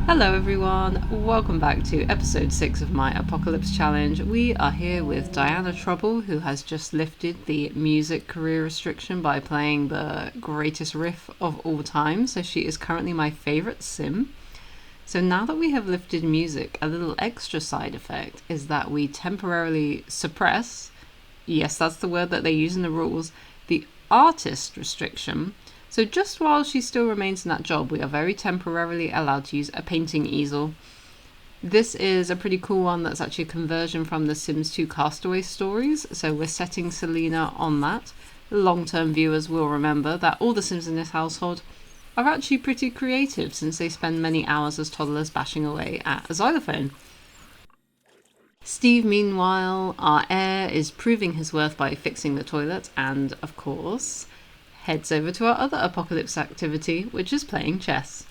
Hello everyone, welcome back to episode 6 of my Apocalypse Challenge. We are here with Diana Trouble, who has just lifted the music career restriction by playing the greatest riff of all time, so she is currently my favourite sim. So now that we have lifted music, a little extra side effect is that we temporarily suppress, yes that's the word that they use in the rules, the artist restriction. So just while she still remains in that job, we are very temporarily allowed to use a painting easel. This is a pretty cool one that's actually a conversion from the Sims 2 Castaway stories, so we're setting Selena on that. Long-term viewers will remember that all the Sims in this household are actually pretty creative since they spend many hours as toddlers bashing away at a xylophone. Steve, meanwhile, our heir, is proving his worth by fixing the toilet and, of course, heads over to our other apocalypse activity, which is playing chess.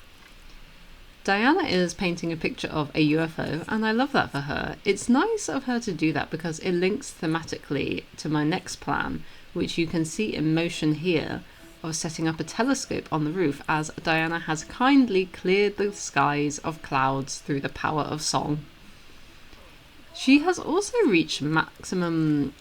Diana is painting a picture of a UFO, and I love that for her. It's nice of her to do that because it links thematically to my next plan, which you can see in motion here, of setting up a telescope on the roof as Diana has kindly cleared the skies of clouds through the power of song. She has also reached maximum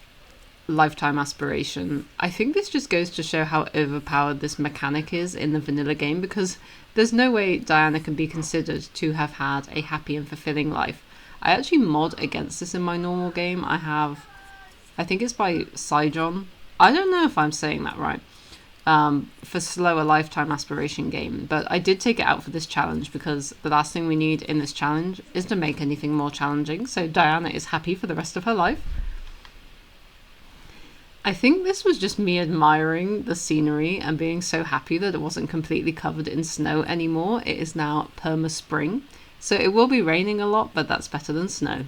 lifetime aspiration. I think this just goes to show how overpowered this mechanic is in the vanilla game, because there's no way Diana can be considered to have had a happy and fulfilling life. I actually mod against this in my normal game. I think it's by Saijon. I don't know if I'm saying that right. For slower lifetime aspiration game, but I did take it out for this challenge because the last thing we need in this challenge is to make anything more challenging, so Diana is happy for the rest of her life. I think this was just me admiring the scenery and being so happy that it wasn't completely covered in snow anymore. It is now perma-spring, so it will be raining a lot, but that's better than snow.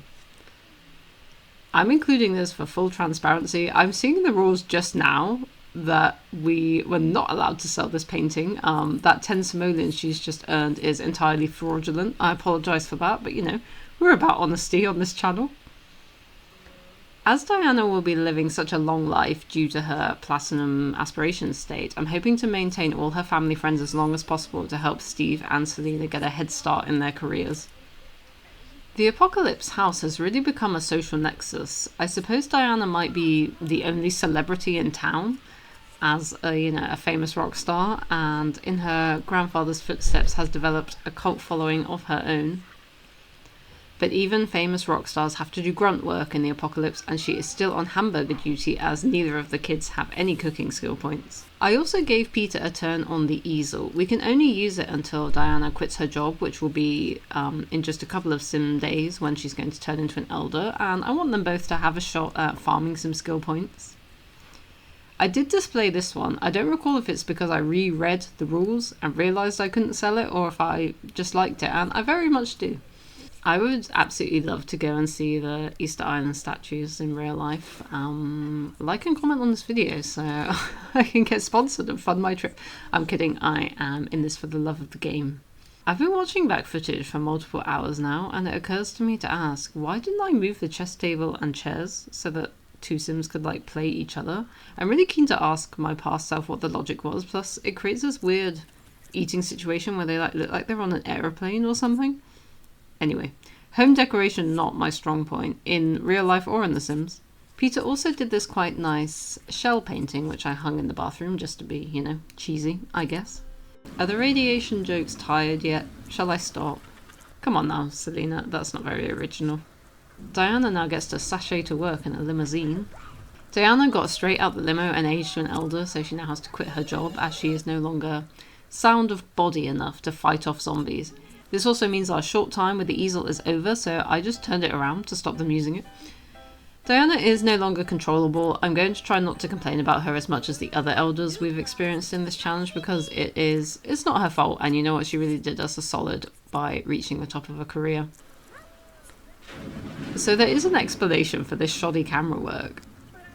I'm including this for full transparency. I'm seeing the rules just now that we were not allowed to sell this painting. That 10 simoleons she's just earned is entirely fraudulent. I apologise for that, but we're about honesty on this channel. As Diana will be living such a long life due to her platinum aspiration state, I'm hoping to maintain all her family friends as long as possible to help Steve and Selena get a head start in their careers. The Apocalypse house has really become a social nexus. I suppose Diana might be the only celebrity in town as a famous rock star, and in her grandfather's footsteps has developed a cult following of her own. But even famous rock stars have to do grunt work in the apocalypse, and she is still on hamburger duty as neither of the kids have any cooking skill points. I also gave Peter a turn on the easel. We can only use it until Diana quits her job, which will be in just a couple of sim days when she's going to turn into an elder, and I want them both to have a shot at farming some skill points. I did display this one. I don't recall if it's because I reread the rules and realised I couldn't sell it, or if I just liked it, and I very much do. I would absolutely love to go and see the Easter Island statues in real life. Like and comment on this video so I can get sponsored and fund my trip. I'm kidding, I am in this for the love of the game. I've been watching back footage for multiple hours now, and it occurs to me to ask, why didn't I move the chess table and chairs so that two sims could play each other? I'm really keen to ask my past self what the logic was, plus it creates this weird eating situation where they look like they're on an aeroplane or something. Anyway, home decoration not my strong point, in real life or in The Sims. Peter also did this quite nice shell painting, which I hung in the bathroom just to be, cheesy, I guess. Are the radiation jokes tired yet? Shall I stop? Come on now, Selena, that's not very original. Diana now gets to sashay to work in a limousine. Diana got straight out the limo and aged to an elder, so she now has to quit her job as she is no longer sound of body enough to fight off zombies. This also means our short time with the easel is over, so I just turned it around to stop them using it. Diana is no longer controllable. I'm going to try not to complain about her as much as the other elders we've experienced in this challenge, because it's not her fault, and you know what, she really did us a solid by reaching the top of her career. So there is an explanation for this shoddy camera work.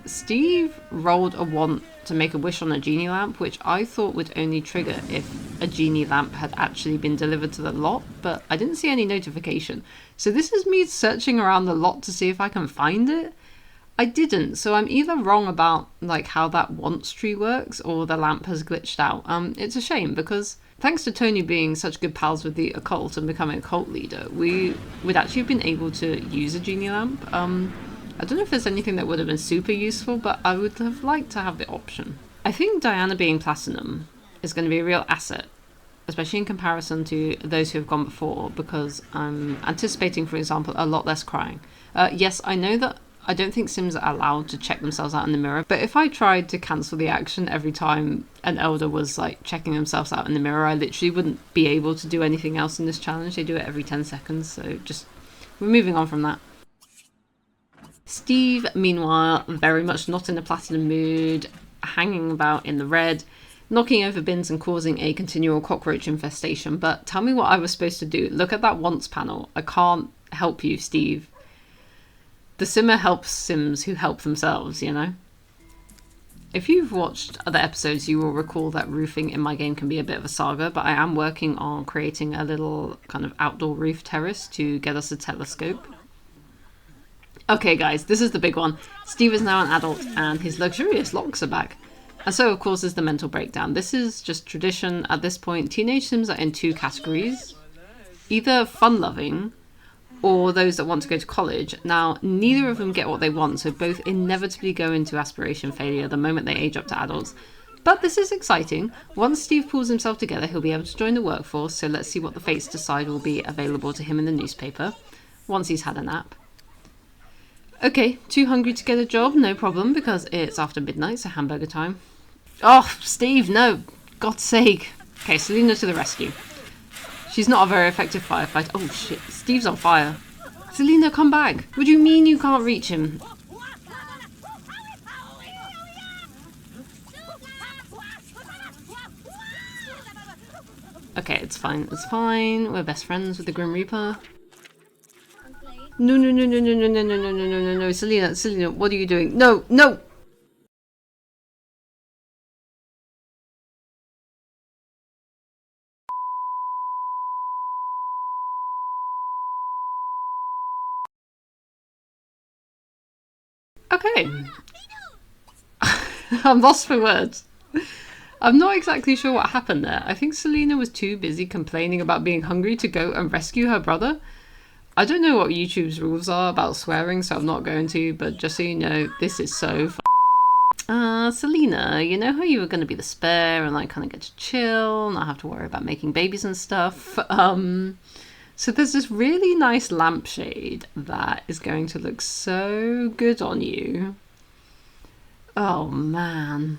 Steve rolled a want to make a wish on a genie lamp, which I thought would only trigger if a genie lamp had actually been delivered to the lot, but I didn't see any notification. So this is me searching around the lot to see if I can find it. I didn't, so I'm either wrong about like how that wants tree works or the lamp has glitched out. It's a shame because thanks to Tony being such good pals with the occult and becoming a cult leader, we would actually have been able to use a genie lamp. I don't know if there's anything that would have been super useful, but I would have liked to have the option. I think Diana being platinum is going to be a real asset, especially in comparison to those who have gone before, because I'm anticipating, for example, a lot less crying. Yes, I know that I don't think Sims are allowed to check themselves out in the mirror, but if I tried to cancel the action every time an elder was like checking themselves out in the mirror, I literally wouldn't be able to do anything else in this challenge. They do it every 10 seconds, so just we're moving on from that. Steve, meanwhile, very much not in a platinum mood, hanging about in the red, knocking over bins and causing a continual cockroach infestation. But tell me what I was supposed to do. Look at that wants panel. I can't help you, Steve. The simmer helps Sims who help themselves, you know? If you've watched other episodes, you will recall that roofing in my game can be a bit of a saga, but I am working on creating a little kind of outdoor roof terrace to get us a telescope. Okay, guys, this is the big one. Steve is now an adult and his luxurious locks are back. And so, of course, is the mental breakdown. This is just tradition. At this point, teenage Sims are in two categories. Either fun-loving or those that want to go to college. Now, neither of them get what they want, so both inevitably go into aspiration failure the moment they age up to adults. But this is exciting. Once Steve pulls himself together, he'll be able to join the workforce, so let's see what the fates decide will be available to him in the newspaper once he's had a nap. Okay, too hungry to get a job? No problem, because it's after midnight, so hamburger time. Oh, Steve, no. God's sake. Okay, Selena to the rescue. She's not a very effective firefighter. Oh, shit. Steve's on fire. Selena, come back. What do you mean you can't reach him? Okay, it's fine. It's fine. We're best friends with the Grim Reaper. No, no, no, no, no, no, no, no, no, no, no, no, no. Selena, Selena, what are you doing? No, no! Okay. I'm lost for words. I'm not exactly sure what happened there. I think Selena was too busy complaining about being hungry to go and rescue her brother. I don't know what YouTube's rules are about swearing, so I'm not going to, but just so you know, this is so Selena, you know how you were going to be the spare and like kind of get to chill, not have to worry about making babies and stuff? So there's this really nice lampshade that is going to look so good on you. Oh man.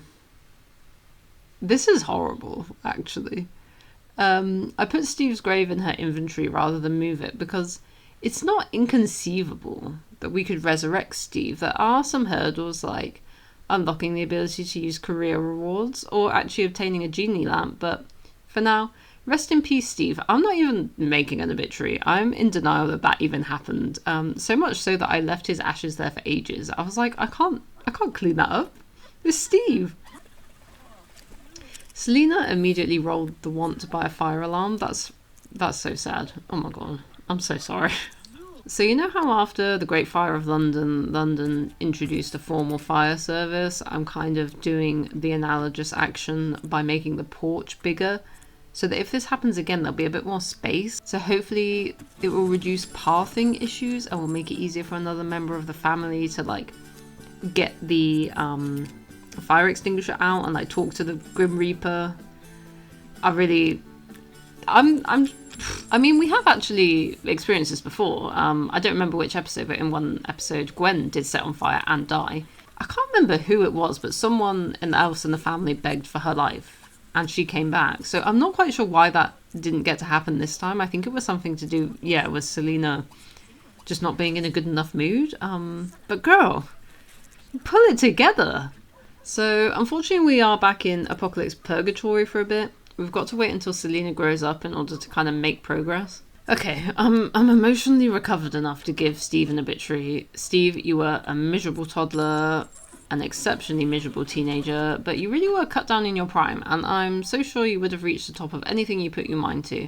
This is horrible, actually. I put Steve's grave in her inventory rather than move it because it's not inconceivable that we could resurrect Steve. There are some hurdles like unlocking the ability to use career rewards or actually obtaining a genie lamp, but for now, rest in peace, Steve. I'm not even making an obituary. I'm in denial that that even happened. So much so that I left his ashes there for ages. I was like, I can't clean that up. It's Steve. Selena immediately rolled the want to buy a fire alarm. That's so sad. Oh my god. I'm so sorry. So you know how after the Great Fire of London introduced a formal fire service? I'm kind of doing the analogous action by making the porch bigger so that if this happens again, there'll be a bit more space. So hopefully it will reduce pathing issues and will make it easier for another member of the family to like get the fire extinguisher out and like talk to the Grim Reaper. I mean, we have actually experienced this before. I don't remember which episode, but in one episode, Gwen did set on fire and die. I can't remember who it was, but someone else in the family begged for her life, and she came back. So I'm not quite sure why that didn't get to happen this time. I think it was something to do, with Selena just not being in a good enough mood. But girl, pull it together. So unfortunately, we are back in Apocalypse Purgatory for a bit. We've got to wait until Selena grows up in order to kind of make progress. Okay, I'm emotionally recovered enough to give Steve an obituary. Steve, you were a miserable toddler, an exceptionally miserable teenager, but you really were cut down in your prime, and I'm so sure you would have reached the top of anything you put your mind to.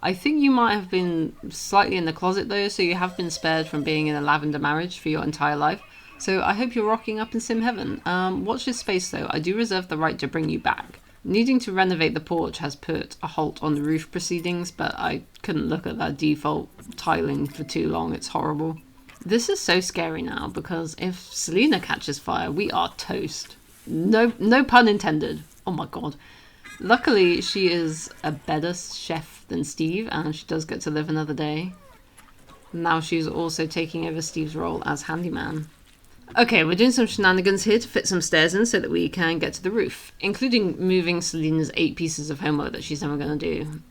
I think you might have been slightly in the closet though, so you have been spared from being in a lavender marriage for your entire life. So I hope you're rocking up in sim heaven. Watch this space though, I do reserve the right to bring you back. Needing to renovate the porch has put a halt on the roof proceedings, but I couldn't look at that default tiling for too long, it's horrible. This is so scary now, because if Selena catches fire, we are toast. No pun intended. Oh my god. Luckily, she is a better chef than Steve, and she does get to live another day. Now she's also taking over Steve's role as handyman. Okay, we're doing some shenanigans here to fit some stairs in so that we can get to the roof, including moving Selena's 8 pieces of homework that she's never going to do.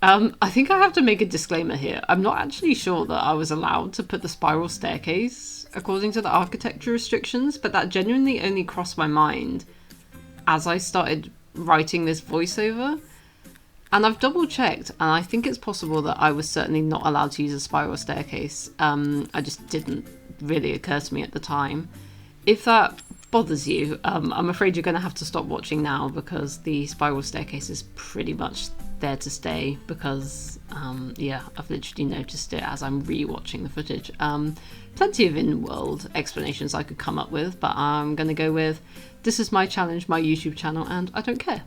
I think I have to make a disclaimer here. I'm not actually sure that I was allowed to put the spiral staircase according to the architecture restrictions, but that genuinely only crossed my mind as I started writing this voiceover. And I've double checked, and I think it's possible that I was certainly not allowed to use a spiral staircase. I just didn't really occur to me at the time. If that bothers you, I'm afraid you're going to have to stop watching now, because the spiral staircase is pretty much there to stay, because yeah, I've literally noticed it as I'm re-watching the footage. Plenty of in-world explanations I could come up with, but I'm going to go with, this is my challenge, my YouTube channel, and I don't care.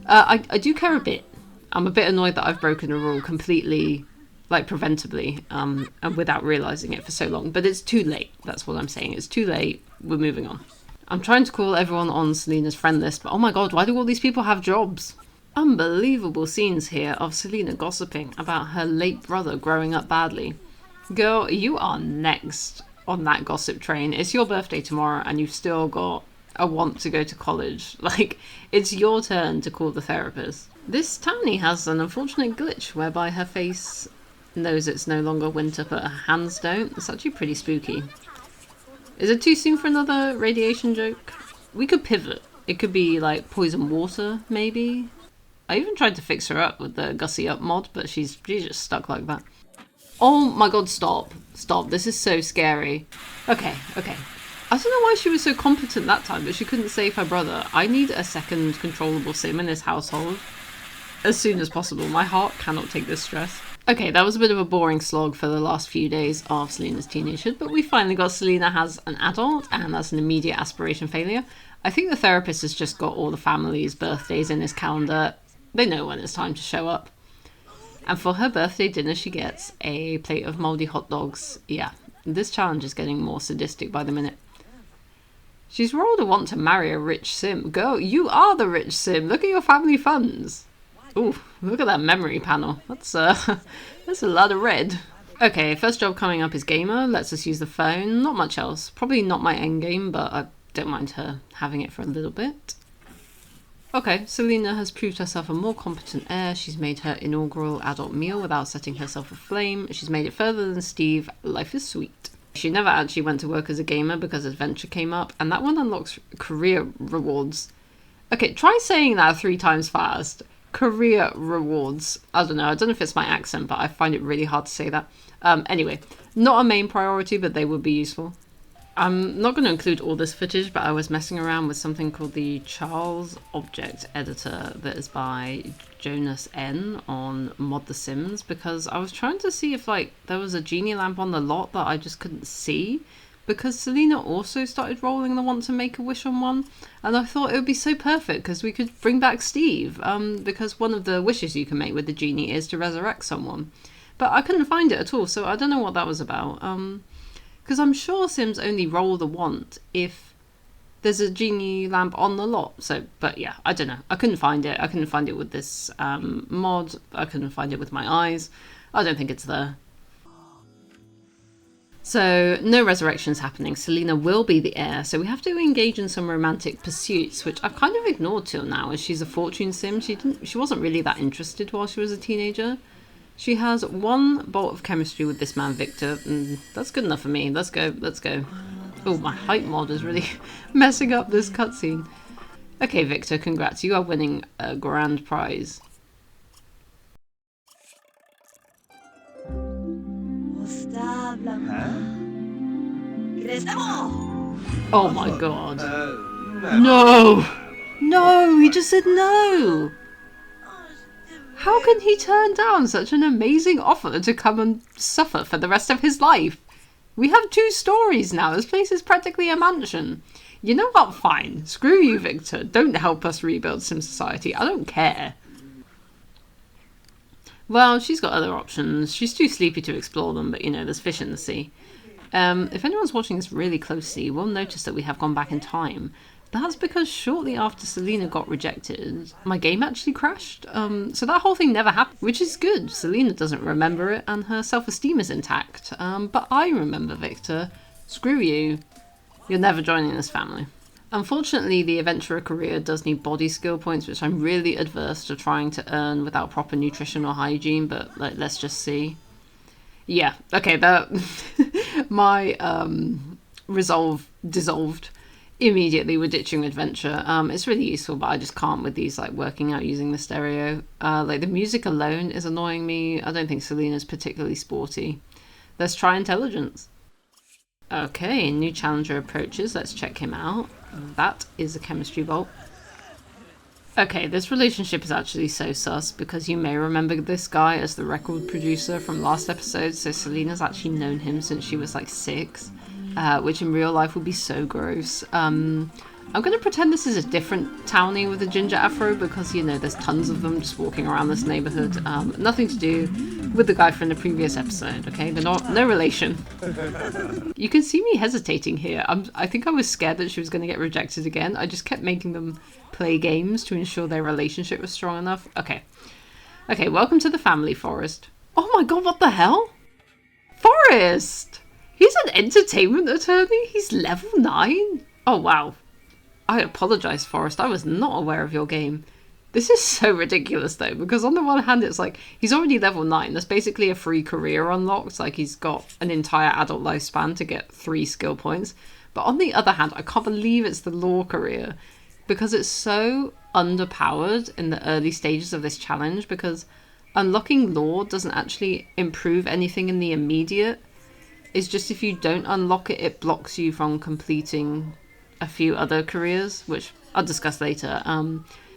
I do care a bit. I'm a bit annoyed that I've broken a rule completely, like preventably, and without realising it for so long. But it's too late, that's what I'm saying. It's too late, we're moving on. I'm trying to call everyone on Selena's friend list, but oh my god, why do all these people have jobs? Unbelievable scenes here of Selena gossiping about her late brother growing up badly. Girl, you are next on that gossip train. It's your birthday tomorrow and you've still got a want to go to college. Like, it's your turn to call the therapist. This townie has an unfortunate glitch whereby her face knows it's no longer winter but her hands don't. It's actually pretty spooky. Is it too soon for another radiation joke? We could pivot. It could be like poison water, maybe? I even tried to fix her up with the Gussy Up mod, but she's just stuck like that. Oh my god, stop. Stop, this is so scary. Okay. I don't know why she was so competent that time, but she couldn't save her brother. I need a second controllable sim in this household as soon as possible. My heart cannot take this stress. Okay, that was a bit of a boring slog for the last few days of Selena's teenagehood, but we finally got Selena as an adult, and that's an immediate aspiration failure. I think the therapist has just got all the family's birthdays in his calendar. They know when it's time to show up. And for her birthday dinner, she gets a plate of mouldy hot dogs. Yeah, this challenge is getting more sadistic by the minute. She's rolled a want to marry a rich sim. Girl, you are the rich sim. Look at your family funds. Ooh, look at that memory panel. That's a lot of red. Okay, first job coming up is gamer. Lets us use the phone. Not much else. Probably not my endgame, but I don't mind her having it for a little bit. Okay, Selena has proved herself a more competent heir. She's made her inaugural adult meal without setting herself aflame. She's made it further than Steve. Life is sweet. She never actually went to work as a gamer because Adventure came up, and that one unlocks career rewards. Okay, try saying that 3 times fast. Career rewards. I don't know if it's my accent, but I find it really hard to say that. Anyway, not a main priority, but they would be useful. I'm not going to include all this footage, but I was messing around with something called the Charles Object Editor that is by Jonas N on Mod The Sims, because I was trying to see if there was a genie lamp on the lot that I just couldn't see, because Selena also started rolling the want to make a wish on one, and I thought it would be so perfect because we could bring back Steve, because one of the wishes you can make with the genie is to resurrect someone. But I couldn't find it at all, so I don't know what that was about. Because I'm sure Sims only roll the want if there's a genie lamp on the lot. So, but yeah, I don't know. I couldn't find it. I couldn't find it with this mod. I couldn't find it with my eyes. I don't think it's there. So, no resurrections happening. Selena will be the heir. So we have to engage in some romantic pursuits, which I've kind of ignored till now, as she's a fortune sim. She wasn't really that interested while she was a teenager. She has 1 bolt of chemistry with this man, Victor, and that's good enough for me. Let's go. Oh, my height mod is really messing up this cutscene. Okay, Victor, congrats. You are winning a grand prize. Oh my god. No! No, he just said no! How can he turn down such an amazing offer to come and suffer for the rest of his life? We have 2 stories now. This place is practically a mansion. You know what? Fine. Screw you, Victor. Don't help us rebuild Sim Society. I don't care. Well, she's got other options. She's too sleepy to explore them, but, you know, there's fish in the sea. If anyone's watching this really closely, we'll notice that we have gone back in time. That's because shortly after Selena got rejected, my game actually crashed. So that whole thing never happened, which is good. Selena doesn't remember it, and her self-esteem is intact. But I remember, Victor. Screw you. You're never joining this family. Unfortunately, the adventurer career does need body skill points, which I'm really adverse to trying to earn without proper nutrition or hygiene, but let's just see. Yeah, okay, that my resolve dissolved immediately with ditching adventure. It's really useful, but I just can't with these, like, working out using the stereo. Like, the music alone is annoying me. I don't think Selena's particularly sporty. Let's try intelligence. Okay, new challenger approaches. Let's check him out. That is a chemistry bolt. Okay, this relationship is actually so sus because you may remember this guy as the record producer from last episode, so Selena's actually known him since she was like 6, which in real life would be so gross. I'm going to pretend this is a different townie with a ginger afro because, you know, there's tons of them just walking around this neighborhood. Nothing to do with the guy from the previous episode, okay? They're no relation. You can see me hesitating here. I think I was scared that she was going to get rejected again. I just kept making them play games to ensure their relationship was strong enough. Okay, welcome to the family, Forrest. Oh my god, what the hell? Forrest! He's an entertainment attorney? He's level 9? Oh, wow. I apologise, Forrest. I was not aware of your game. This is so ridiculous, though, because on the one hand, it's like, he's already level 9. That's basically a free career unlocked. Like, he's got an entire adult lifespan to get 3 skill points. But on the other hand, I can't believe it's the law career, because it's so underpowered in the early stages of this challenge, because unlocking law doesn't actually improve anything in the immediate. It's just if you don't unlock it, it blocks you from completing a few other careers, which I'll discuss later,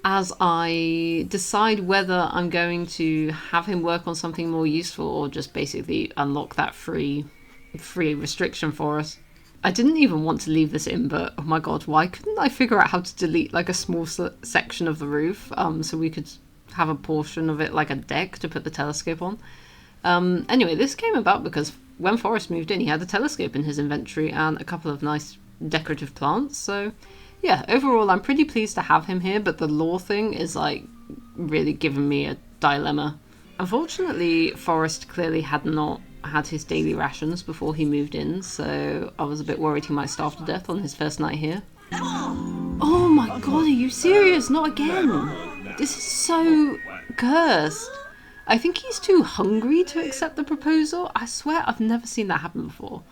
as I decide whether I'm going to have him work on something more useful or just basically unlock that free restriction for us. I didn't even want to leave this in, but oh my god, why couldn't I figure out how to delete like a small section of the roof so we could have a portion of it like a deck to put the telescope on? Anyway, this came about because when Forrest moved in, he had a telescope in his inventory and a couple of nice decorative plants, so yeah, overall I'm pretty pleased to have him here, but the law thing is like really giving me a dilemma. Unfortunately, Forrest clearly had not had his daily rations before he moved in, so I was a bit worried he might starve to death on his first night here. Oh my god, are you serious? Not again! This is so cursed. I think he's too hungry to accept the proposal. I swear I've never seen that happen before.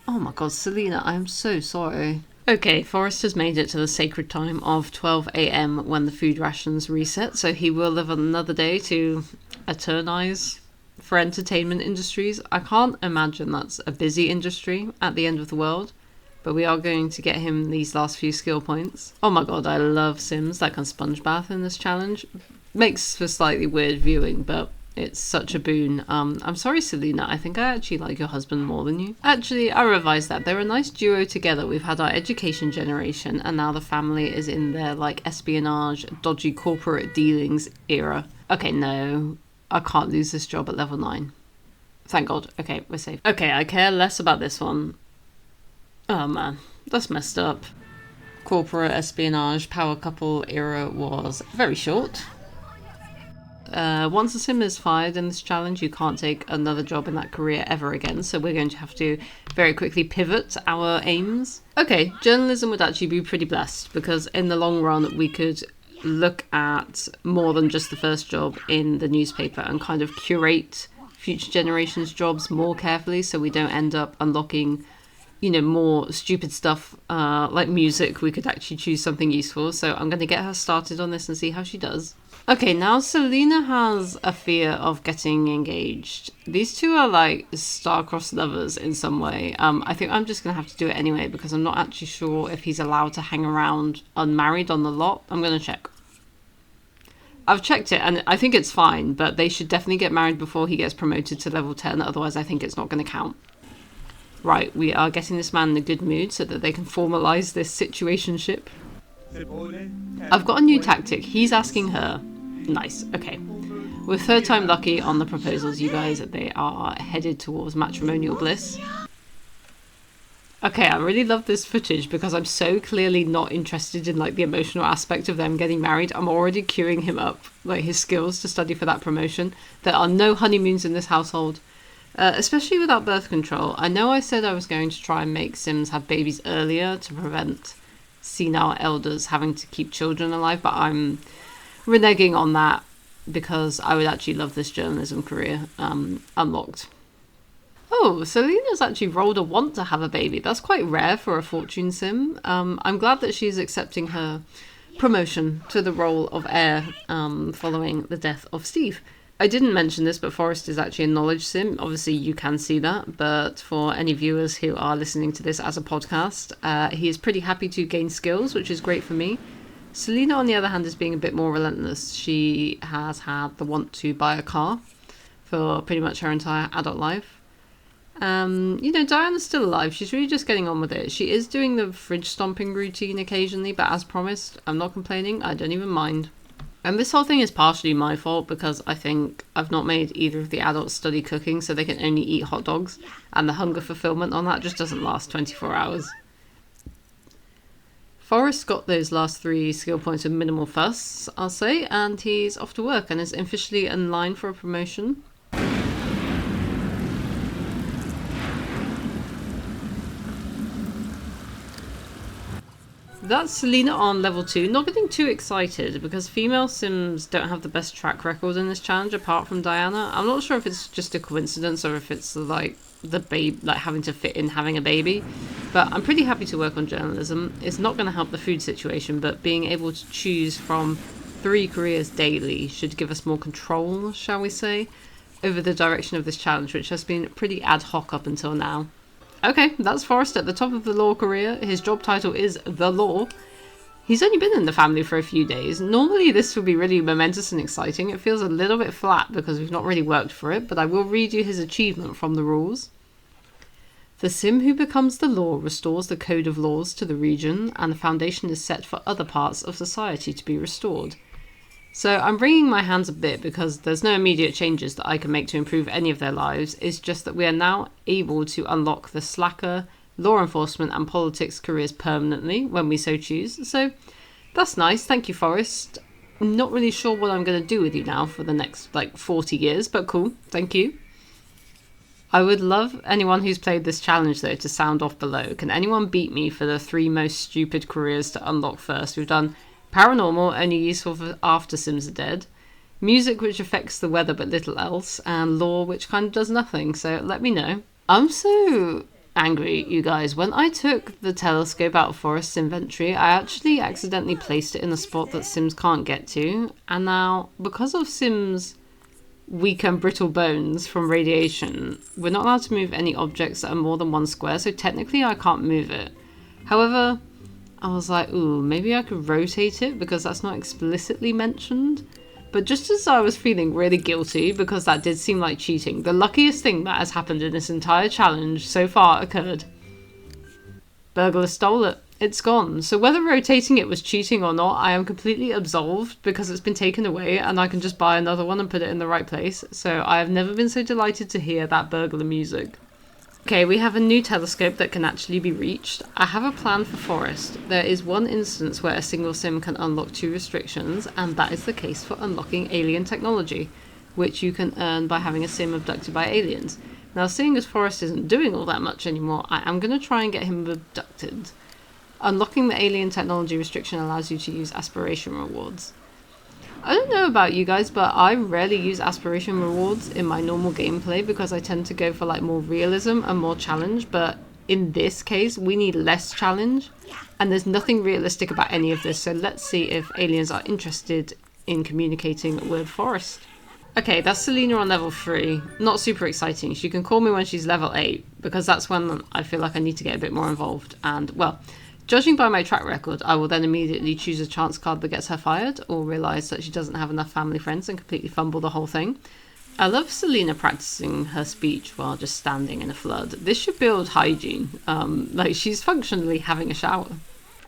Oh my god, Selena, I am so sorry. Okay, Forrest has made it to the sacred time of 12 AM when the food rations reset, so he will live another day to eternize for entertainment industries. I can't imagine that's a busy industry at the end of the world, but we are going to get him these last few skill points. Oh my god, I love Sims that can sponge bath in this challenge. Makes for slightly weird viewing, but it's such a boon. I'm sorry, Selena. I think I actually like your husband more than you. Actually, I revised that. They're a nice duo together. We've had our education generation, and now the family is in their, like, espionage, dodgy corporate dealings era. Okay, no. I can't lose this job at level 9. Thank God. Okay, we're safe. Okay, I care less about this one. Oh, man. That's messed up. Corporate espionage power couple era was very short. Once a sim is fired in this challenge, you can't take another job in that career ever again, so we're going to have to very quickly pivot our aims. Okay, journalism would actually be pretty blessed, because in the long run we could look at more than just the first job in the newspaper and kind of curate future generations' jobs more carefully so we don't end up unlocking, you know, more stupid stuff like music. We could actually choose something useful, so I'm going to get her started on this and see how she does. Okay, now Selena has a fear of getting engaged. These two are like star-crossed lovers in some way. I think I'm just going to have to do it anyway because I'm not actually sure if he's allowed to hang around unmarried on the lot. I'm going to check. I've checked it and I think it's fine, but they should definitely get married before he gets promoted to level 10, otherwise I think it's not going to count. Right, we are getting this man in a good mood so that they can formalise this situationship. I've got a new tactic. He's asking her. Nice, okay. With third time lucky on the proposals, you guys, they are headed towards matrimonial bliss. Okay, I really love this footage because I'm so clearly not interested in like the emotional aspect of them getting married. I'm already queuing him up, like his skills to study for that promotion. There are no honeymoons in this household, especially without birth control. I know I said I was going to try and make Sims have babies earlier to prevent senile elders having to keep children alive, but I'm reneging on that because I would actually love this journalism career unlocked. Oh, Selena's actually rolled a want to have a baby. That's quite rare for a fortune sim. I'm glad that she's accepting her promotion to the role of heir following the death of Steve. I didn't mention this, but Forrest is actually a knowledge sim. Obviously, you can see that, but for any viewers who are listening to this as a podcast, he is pretty happy to gain skills, which is great for me. Selena, on the other hand, is being a bit more relentless. She has had the want to buy a car for pretty much her entire adult life. Diana's still alive. She's really just getting on with it. She is doing the fridge stomping routine occasionally, but as promised, I'm not complaining. I don't even mind. And this whole thing is partially my fault because I think I've not made either of the adults study cooking, so they can only eat hot dogs, and the hunger fulfillment on that just doesn't last 24 hours. Forrest got those last 3 skill points with minimal fuss, I'll say, and he's off to work and is officially in line for a promotion. That's Selena on level 2. Not getting too excited because female sims don't have the best track record in this challenge apart from Diana. I'm not sure if it's just a coincidence or if it's like the babe, like having to fit in having a baby. But I'm pretty happy to work on journalism. It's not going to help the food situation, but being able to choose from 3 careers daily should give us more control, shall we say, over the direction of this challenge, which has been pretty ad hoc up until now. Okay, that's Forrest at the top of the law career. His job title is The Law. He's only been in the family for a few days. Normally this would be really momentous and exciting. It feels a little bit flat because we've not really worked for it, but I will read you his achievement from the rules. The sim who becomes the law restores the code of laws to the region, and the foundation is set for other parts of society to be restored. So I'm wringing my hands a bit because there's no immediate changes that I can make to improve any of their lives. It's just that we are now able to unlock the slacker, law enforcement and politics careers permanently when we so choose. So that's nice. Thank you, Forrest. I'm not really sure what I'm going to do with you now for the next 40 years, but cool. Thank you. I would love anyone who's played this challenge though to sound off below. Can anyone beat me for the 3 most stupid careers to unlock first? We've done paranormal, only useful for after Sims are dead, music, which affects the weather but little else, and law, which kind of does nothing, so let me know. I'm so angry, you guys. When I took the telescope out of Forrest's inventory, I actually accidentally placed it in a spot that Sims can't get to, and now, because of Sims' weak and brittle bones from radiation, we're not allowed to move any objects that are more than 1 square, so technically I can't move it. However, I was like, ooh, maybe I could rotate it because that's not explicitly mentioned. But just as I was feeling really guilty, because that did seem like cheating, the luckiest thing that has happened in this entire challenge so far occurred. Burglar stole it. It's gone. So whether rotating it was cheating or not, I am completely absolved because it's been taken away and I can just buy another one and put it in the right place. So I have never been so delighted to hear that burglar music. Okay, we have a new telescope that can actually be reached. I have a plan for Forrest. There is one instance where a single sim can unlock 2 restrictions, and that is the case for unlocking alien technology, which you can earn by having a sim abducted by aliens. Now, seeing as Forrest isn't doing all that much anymore, I am going to try and get him abducted. Unlocking the alien technology restriction allows you to use aspiration rewards. I don't know about you guys, but I rarely use aspiration rewards in my normal gameplay because I tend to go for more realism and more challenge, but in this case we need less challenge and there's nothing realistic about any of this, so let's see if aliens are interested in communicating with Forrest. Okay, that's Selena on level 3. Not super exciting. She can call me when she's level 8 because that's when I feel like I need to get a bit more involved, and well, judging by my track record, I will then immediately choose a chance card that gets her fired or realise that she doesn't have enough family friends and completely fumble the whole thing. I love Selena practicing her speech while just standing in a flood. This should build hygiene. Like, she's functionally having a shower.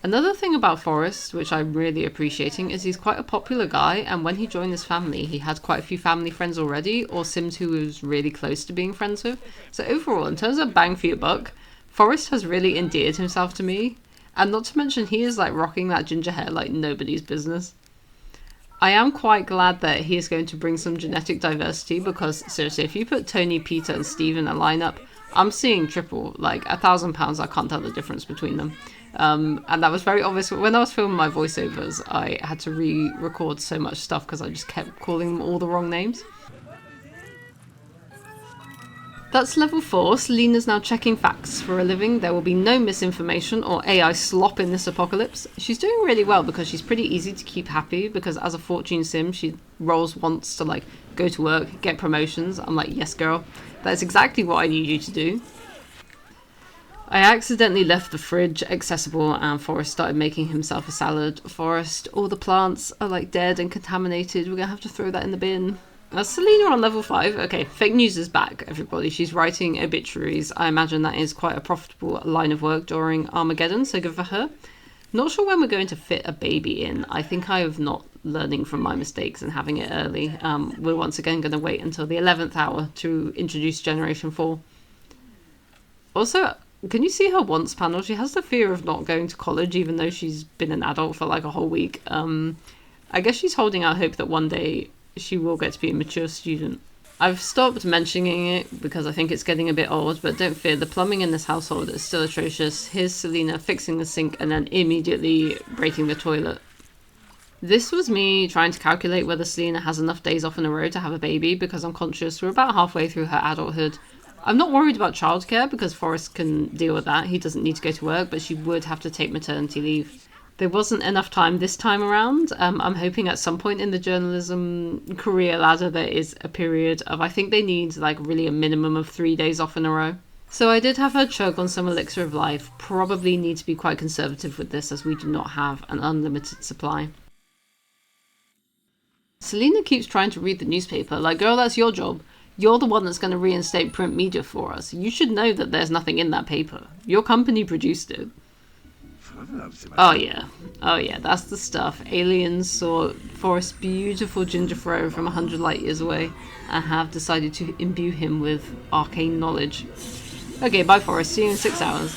Another thing about Forrest, which I'm really appreciating, is he's quite a popular guy, and when he joined this family, he had quite a few family friends already, or Sims who he was really close to being friends with. So overall, in terms of bang for your buck, Forrest has really endeared himself to me, and not to mention he is like rocking that ginger hair like nobody's business. I am quite glad that he is going to bring some genetic diversity, because seriously, if you put Tony, Peter, and Steve in a lineup, I'm seeing triple, like £1,000. I can't tell the difference between them. And that was very obvious. When I was filming my voiceovers, I had to re-record so much stuff because I just kept calling them all the wrong names. That's level 4. Selena's now checking facts for a living. There will be no misinformation or AI slop in this apocalypse. She's doing really well because she's pretty easy to keep happy, because as a fortune sim, she rolls once to like go to work, get promotions. I'm like, yes girl, that's exactly what I need you to do. I accidentally left the fridge accessible and Forrest started making himself a salad. Forrest, all the plants are like dead and contaminated. We're gonna have to throw that in the bin. That's Selena on level 5. Okay, fake news is back, everybody. She's writing obituaries. I imagine that is quite a profitable line of work during Armageddon, so good for her. Not sure when we're going to fit a baby in. I think I have not learning from my mistakes and having it early. We're once again going to wait until the 11th hour to introduce Generation 4. Also, can you see her wants panel? She has the fear of not going to college, even though she's been an adult for like a whole week. I guess she's holding out hope that one day she will get to be a mature student. I've stopped mentioning it because I think it's getting a bit old, but don't fear, the plumbing in this household is still atrocious. Here's Selena fixing the sink and then immediately breaking the toilet. This was me trying to calculate whether Selena has enough days off in a row to have a baby, because I'm conscious we're about halfway through her adulthood. I'm not worried about childcare because Forrest can deal with that. He doesn't need to go to work, but she would have to take maternity leave. There wasn't enough time this time around. I'm hoping at some point in the journalism career ladder there is a period of, I think they need like really a minimum of 3 days off in a row. So I did have her chug on some elixir of life. Probably need to be quite conservative with this as we do not have an unlimited supply. Selena keeps trying to read the newspaper. Like, girl, that's your job. You're the one that's going to reinstate print media for us. You should know that there's nothing in that paper. Your company produced it. Oh yeah, that's the stuff. Aliens saw Forrest's beautiful ginger throw from 100 light years away and have decided to imbue him with arcane knowledge. Okay, bye Forrest, see you in 6 hours.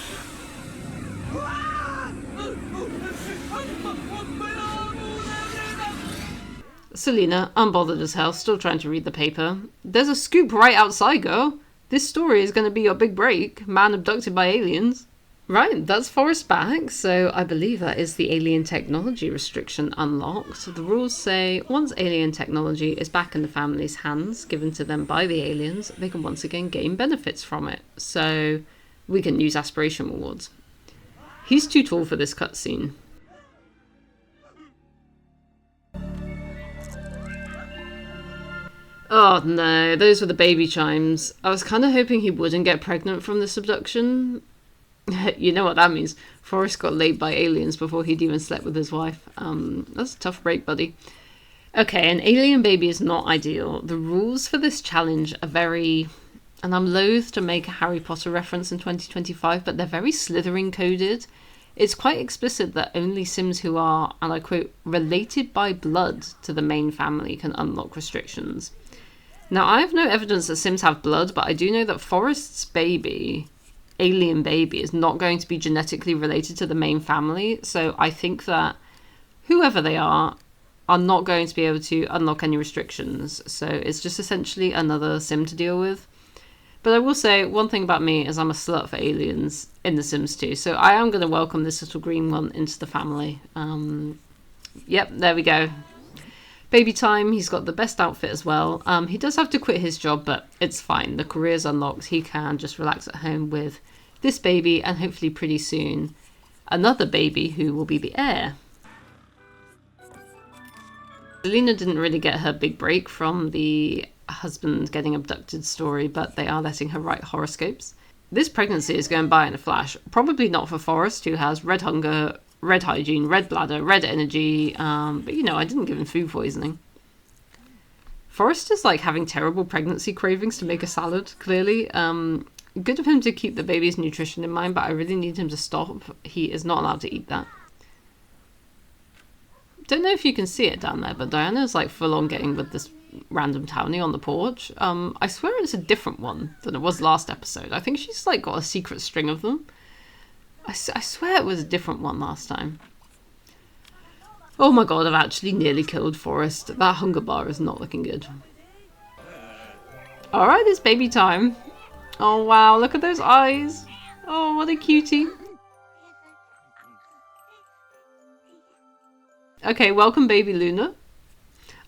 Selena, unbothered as hell, still trying to read the paper. There's a scoop right outside, girl. This story is going to be your big break. Man abducted by aliens. Right, that's Forrest back, so I believe that is the alien technology restriction unlocked. The rules say once alien technology is back in the family's hands, given to them by the aliens, they can once again gain benefits from it. So we can use aspiration rewards. He's too tall for this cutscene. Oh no, those were the baby chimes. I was kind of hoping he wouldn't get pregnant from this abduction. You know what that means. Forrest got laid by aliens before he'd even slept with his wife. That's a tough break, buddy. Okay, an alien baby is not ideal. The rules for this challenge are very... And I'm loath to make a Harry Potter reference in 2025, but they're very Slytherin coded. It's quite explicit that only Sims who are, and I quote, related by blood to the main family can unlock restrictions. Now, I have no evidence that Sims have blood, but I do know that Forrest's baby... alien baby is not going to be genetically related to the main family, so I think that whoever they are not going to be able to unlock any restrictions, so it's just essentially another sim to deal with. But I will say one thing about me is I'm a slut for aliens in The Sims 2, so I am going to welcome this little green one into the family. Yep, there we go. Baby time, he's got the best outfit as well. He does have to quit his job, but it's fine. The career's unlocked. He can just relax at home with this baby and hopefully pretty soon another baby who will be the heir. Selena didn't really get her big break from the husband getting abducted story, but they are letting her write horoscopes. This pregnancy is going by in a flash. Probably not for Forrest, who has red hunger, red hygiene, red bladder, red energy, but you know, I didn't give him food poisoning. Forrest is like having terrible pregnancy cravings to make a salad, clearly. Good of him to keep the baby's nutrition in mind, but I really need him to stop. He is not allowed to eat that. Don't know if you can see it down there, but Diana's like full on getting with this random townie on the porch. I swear it's a different one than it was last episode. I think she's like got a secret string of them. I swear it was a different one last time. Oh my god, I've actually nearly killed Forrest. That hunger bar is not looking good. Alright, it's baby time. Oh wow, look at those eyes. Oh, what a cutie. Okay, welcome baby Luna.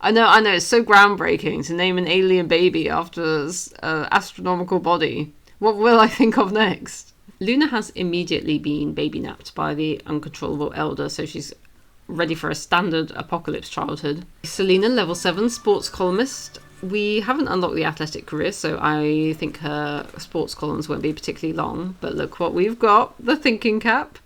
I know, it's so groundbreaking to name an alien baby after an astronomical body. What will I think of next? Luna has immediately been baby napped by the uncontrollable elder, so she's ready for a standard apocalypse childhood. Selena, level 7, sports columnist. We haven't unlocked the athletic career, so I think her sports columns won't be particularly long. But look what we've got, the thinking cap.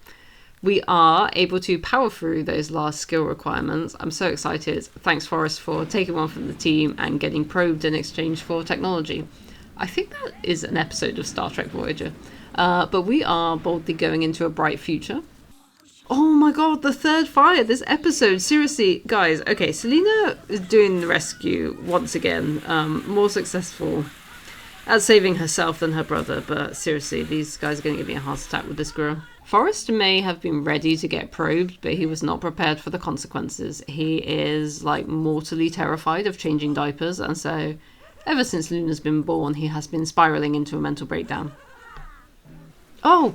We are able to power through those last skill requirements. I'm so excited. Thanks, Forrest, for taking one from the team and getting probed in exchange for technology. I think that is an episode of Star Trek Voyager. But we are boldly going into a bright future. Oh my god, the third fire this episode. Seriously, guys. Okay, Selena is doing the rescue once again. More successful at saving herself than her brother. But seriously, these guys are going to give me a heart attack with this girl. Forrest may have been ready to get probed, but he was not prepared for the consequences. He is, like, mortally terrified of changing diapers, and so, ever since Luna's been born, he has been spiralling into a mental breakdown. Oh!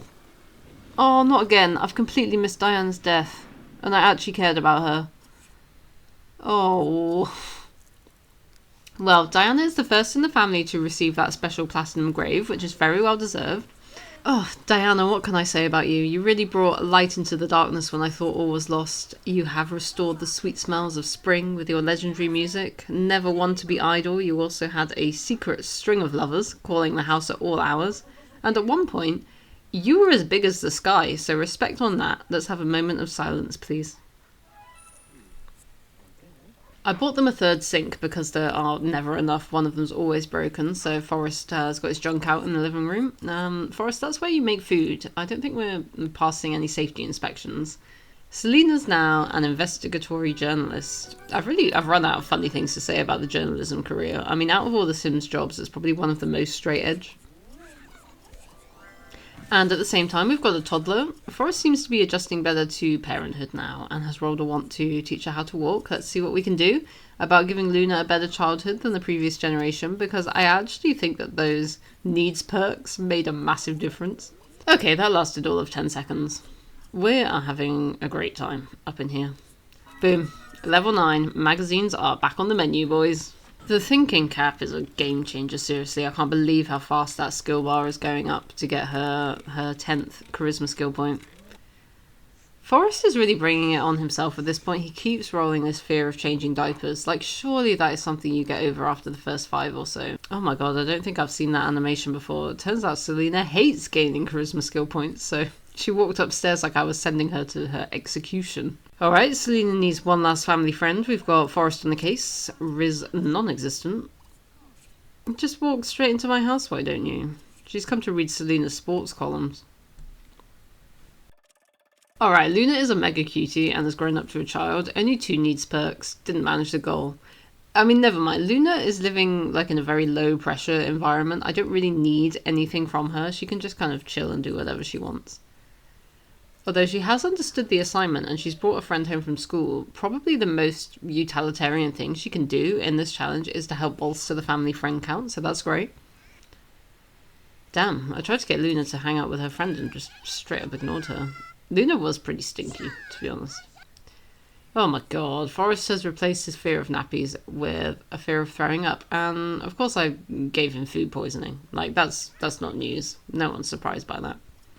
Oh, not again. I've completely missed Diana's death, and I actually cared about her. Oh. Well, Diana is the first in the family to receive that special platinum grave, which is very well deserved. Oh, Diana, what can I say about you? You really brought light into the darkness when I thought all was lost. You have restored the sweet smells of spring with your legendary music. Never one to be idle, you also had a secret string of lovers, calling the house at all hours. And at one point, you were as big as the sky, so respect on that. Let's have a moment of silence, please. I bought them a third sink because there are never enough. One of them's always broken, so Forrest has got his junk out in the living room. Forrest, that's where you make food. I don't think we're passing any safety inspections. Selena's now an investigatory journalist. I've run out of funny things to say about the journalism career. I mean, out of all the Sims jobs, it's probably one of the most straight edge. And at the same time, we've got a toddler. Forrest seems to be adjusting better to parenthood now and has rolled a want to teach her how to walk. Let's see what we can do about giving Luna a better childhood than the previous generation, because I actually think that those needs perks made a massive difference. Okay, that lasted all of 10 seconds. We are having a great time up in here. Boom. Level 9. Magazines are back on the menu, boys. The thinking cap is a game changer, seriously. I can't believe how fast that skill bar is going up to get her 10th charisma skill point. Forrest is really bringing it on himself at this point. He keeps rolling this fear of changing diapers. Like, surely that is something you get over after the first 5 or so. Oh my god, I don't think I've seen that animation before. It turns out Selena hates gaining charisma skill points, so she walked upstairs like I was sending her to her execution. Alright, Selena needs one last family friend. We've got Forrest on the case. Riz non-existent. Just walk straight into my house, why don't you? She's come to read Selena's sports columns. Alright, Luna is a mega cutie and has grown up to a child. Only 2 needs perks. Didn't manage the goal. I mean, never mind. Luna is living like in a very low pressure environment. I don't really need anything from her. She can just kind of chill and do whatever she wants. Although she has understood the assignment and she's brought a friend home from school, probably the most utilitarian thing she can do in this challenge is to help bolster the family friend count, so that's great. Damn, I tried to get Luna to hang out with her friend and just straight up ignored her. Luna was pretty stinky, to be honest. Oh my god, Forrest has replaced his fear of nappies with a fear of throwing up, and of course I gave him food poisoning. Like, that's not news. No one's surprised by that.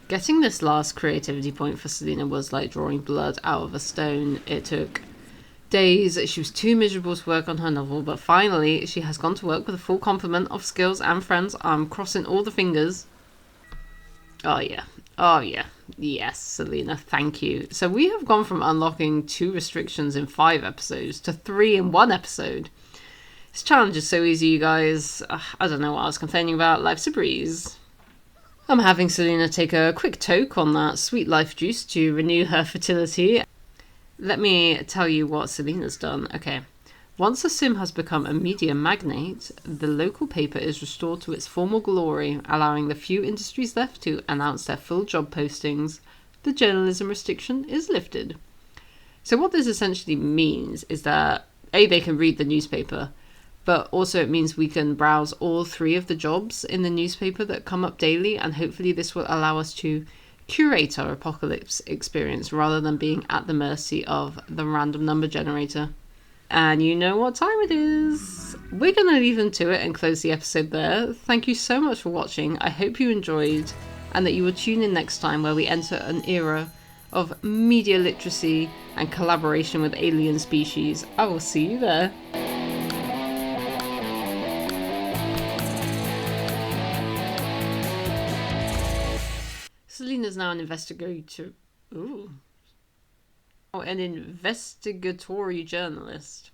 Getting this last creativity point for Selena was like drawing blood out of a stone. It took days. She was too miserable to work on her novel, but finally she has gone to work with a full complement of skills and friends. I'm crossing all the fingers. Oh yeah. Oh yeah. Yes, Selena, thank you. So we have gone from unlocking 2 restrictions in 5 episodes to 3 in 1 episode. This challenge is so easy, you guys. I don't know what I was complaining about. Life's a breeze. I'm having Selena take a quick toke on that sweet life juice to renew her fertility. Let me tell you what Selena's done. Okay. Once a sim has become a media magnate, the local paper is restored to its former glory, allowing the few industries left to announce their full job postings. The journalism restriction is lifted. So what this essentially means is that A, they can read the newspaper, but also it means we can browse all 3 of the jobs in the newspaper that come up daily, and hopefully this will allow us to curate our apocalypse experience rather than being at the mercy of the random number generator. And you know what time it is. We're going to leave them to it and close the episode there. Thank you so much for watching. I hope you enjoyed and that you will tune in next time where we enter an era of media literacy and collaboration with alien species. I will see you there. Selena's now an investigator. Ooh. Oh, an investigatory journalist.